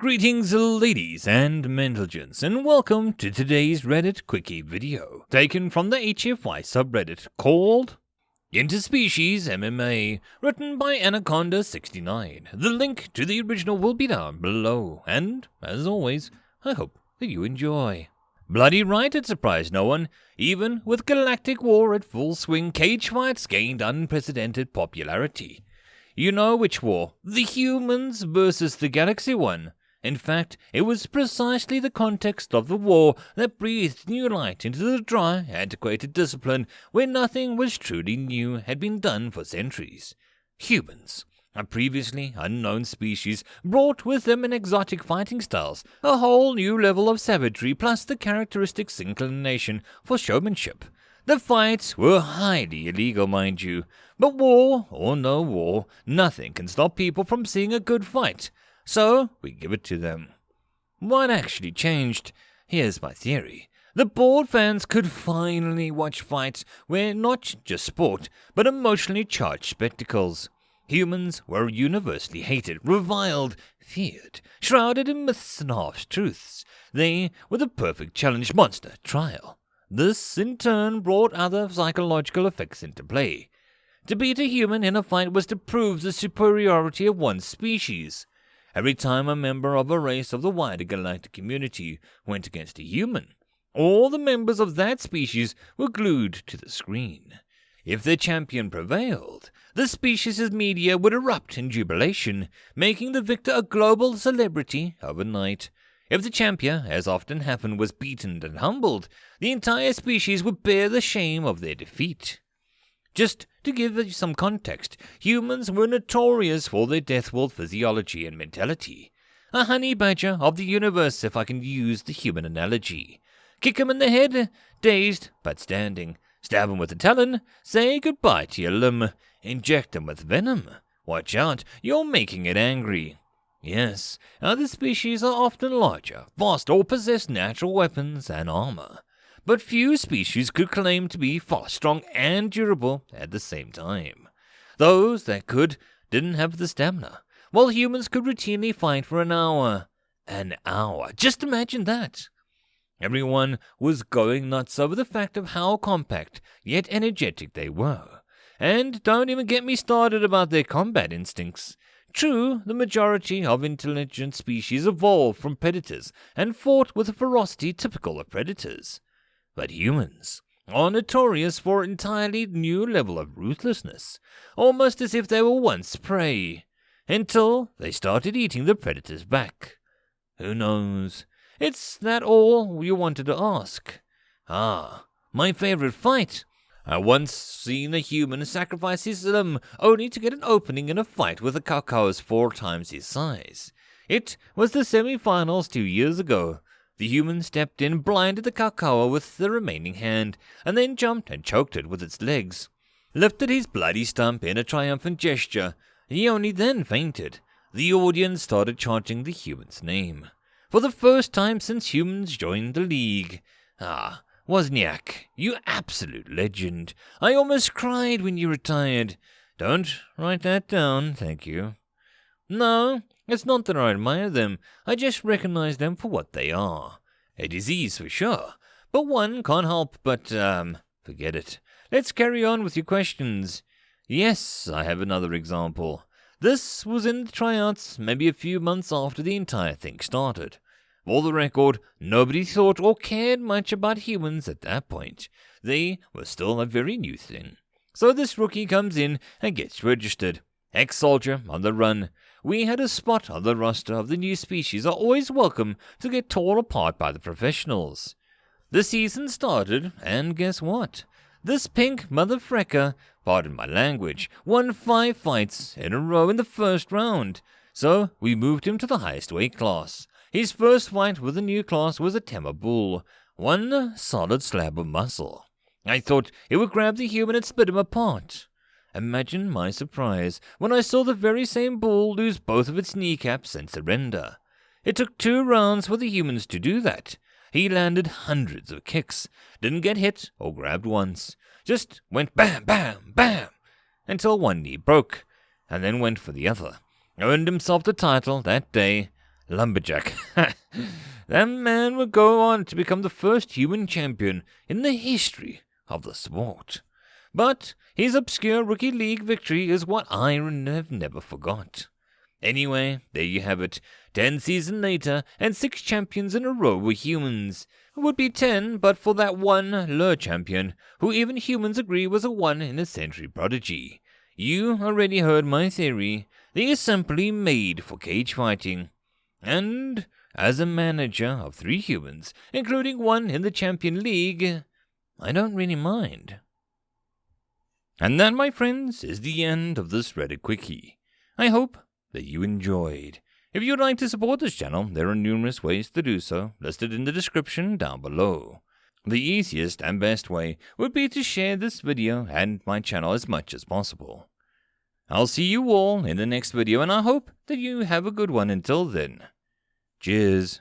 Greetings ladies and gents, and welcome to today's Reddit Quickie video, taken from the HFY subreddit called Interspecies MMA, written by Anaconda69. The link to the original will be down below, and, as always, I hope that you enjoy. Bloody right, it surprised no one. Even with galactic war at full swing, cage fights gained unprecedented popularity. You know which war? The humans versus the galaxy one. In fact, it was precisely the context of the war that breathed new light into the dry, antiquated discipline where nothing was truly new had been done for centuries. Humans, a previously unknown species, brought with them in exotic fighting styles, a whole new level of savagery plus the characteristic inclination for showmanship. The fights were highly illegal, mind you, but war or no war, nothing can stop people from seeing a good fight. So, we give it to them. What actually changed? Here's my theory. The bored fans could finally watch fights where not just sport, but emotionally charged spectacles. Humans were universally hated, reviled, feared, shrouded in myths and half-truths. They were the perfect challenge monster trial. This, in turn, brought other psychological effects into play. To beat a human in a fight was to prove the superiority of one's species. Every time a member of a race of the wider galactic community went against a human, all the members of that species were glued to the screen. If the champion prevailed, the species' media would erupt in jubilation, making the victor a global celebrity overnight. If the champion, as often happened, was beaten and humbled, the entire species would bear the shame of their defeat. Just to give you some context, humans were notorious for their death-world physiology and mentality. A honey badger of the universe, if I can use the human analogy. Kick him in the head, dazed but standing. Stab him with a talon, say goodbye to your limb. Inject him with venom. Watch out, you're making it angry. Yes, other species are often larger, vast, or possess natural weapons and armor. But few species could claim to be fast, strong, and durable at the same time. Those that could didn't have the stamina, while humans could routinely fight for an hour. An hour, just imagine that. Everyone was going nuts over the fact of how compact, yet energetic they were. And don't even get me started about their combat instincts. True, the majority of intelligent species evolved from predators and fought with a ferocity typical of predators. But humans are notorious for an entirely new level of ruthlessness, almost as if they were once prey, until they started eating the predators back. Who knows? It's that all you wanted to ask. Ah, my favorite fight. I once seen a human sacrifice his limb only to get an opening in a fight with a cacos 4 times his size. It was the semi-finals 2 years ago. The human stepped in, blinded the cacao with the remaining hand, and then jumped and choked it with its legs. Lifted his bloody stump in a triumphant gesture. He only then fainted. The audience started chanting the human's name. For the first time since humans joined the league. Ah, Wozniak, you absolute legend. I almost cried when you retired. Don't write that down, thank you. No, it's not that I admire them, I just recognize them for what they are. A disease for sure, but one can't help but, forget it. Let's carry on with your questions. Yes, I have another example. This was in the tryouts, maybe a few months after the entire thing started. For the record, nobody thought or cared much about humans at that point. They were still a very new thing. So this rookie comes in and gets registered. Ex-soldier on the run. We had a spot on the roster of the new species are always welcome to get torn apart by the professionals. The season started, and guess what? This pink motherfrecker, pardon my language, won 5 fights in a row in the first round. So we moved him to the highest weight class. His first fight with the new class was a Tema bull, one solid slab of muscle. I thought it would grab the human and split him apart. Imagine my surprise when I saw the very same bull lose both of its kneecaps and surrender. It took 2 rounds for the humans to do that. He landed hundreds of kicks, didn't get hit or grabbed once, just went bam, bam, bam, until one knee broke, and then went for the other. Earned himself the title that day. Lumberjack. That man would go on to become the first human champion in the history of the sport. But his obscure rookie league victory is what I have never forgot. Anyway, there you have it. 10 seasons later, and 6 champions in a row were humans. It would be 10, but for that one lure champion, who even humans agree was a one-in-a-century prodigy. You already heard my theory. They are simply made for cage fighting. And as a manager of 3 humans, including one in the Champion League, I don't really mind. And that, my friends, is the end of this Reddit Quickie. I hope that you enjoyed. If you'd like to support this channel, there are numerous ways to do so, listed in the description down below. The easiest and best way would be to share this video and my channel as much as possible. I'll see you all in the next video, and I hope that you have a good one until then. Cheers.